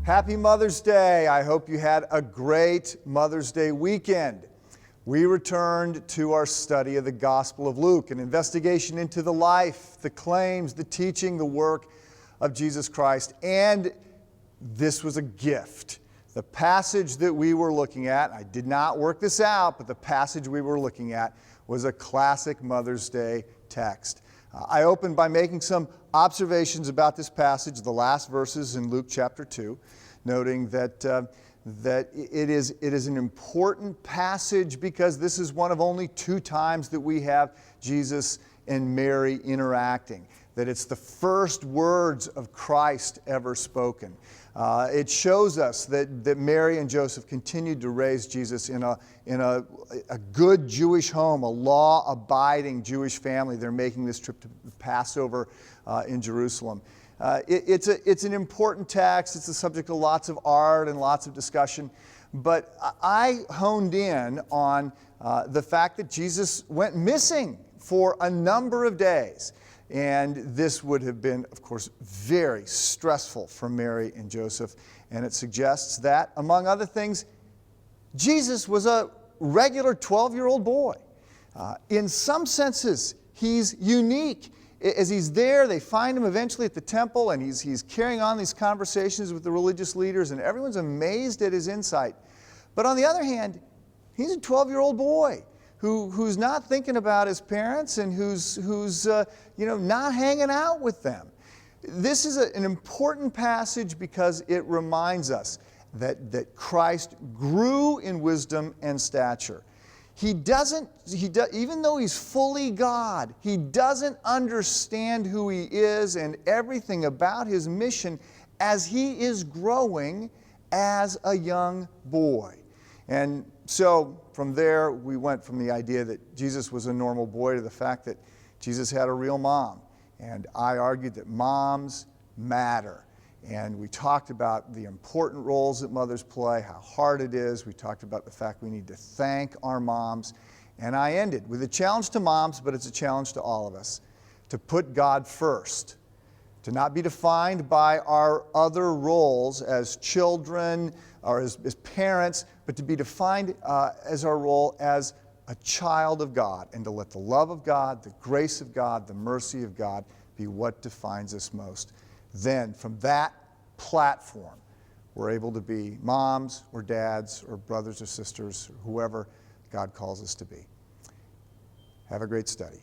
Happy Mother's Day. I hope you had a great Mother's Day weekend. We returned to our study of the Gospel of Luke, an investigation into the life, the claims, the teaching, the work of Jesus Christ. And this was a gift. The passage that we were looking at, I did not work this out, but the passage we were looking at was a classic Mother's Day text. I opened by making some observations about this passage, the last verses in Luke chapter 2, noting that it is an important passage because this is one of only 2 times that we have Jesus and Mary interacting, that it's the first words of Christ ever spoken. It shows us that Mary and Joseph continued to raise Jesus in a good Jewish home, a law-abiding Jewish family. They're making this trip to Passover in Jerusalem. It's an important text. It's the subject of lots of art and lots of discussion. But I honed in on the fact that Jesus went missing for a number of days. And this would have been, of course, very stressful for Mary and Joseph. And it suggests that, among other things, Jesus was a regular 12-year-old boy. In some senses, he's unique. As he's there, they find him eventually at the temple, and he's carrying on these conversations with the religious leaders, and everyone's amazed at his insight. But on the other hand, he's a 12-year-old boy who's not thinking about his parents and who's not hanging out with them. This is an important passage because it reminds us that Christ grew in wisdom and stature. Even though he's fully God, he doesn't understand who he is and everything about his mission as he is growing as a young boy. And so from there, we went from the idea that Jesus was a normal boy to the fact that Jesus had a real mom. And I argued that moms matter. And we talked about the important roles that mothers play, how hard it is. We talked about the fact we need to thank our moms. And I ended with a challenge to moms, but it's a challenge to all of us, to put God first, to not be defined by our other roles as children or as parents, but to be defined as our role as a child of God, and to let the love of God, the grace of God, the mercy of God be what defines us most. Then, from that platform, we're able to be moms or dads or brothers or sisters, or whoever God calls us to be. Have a great study.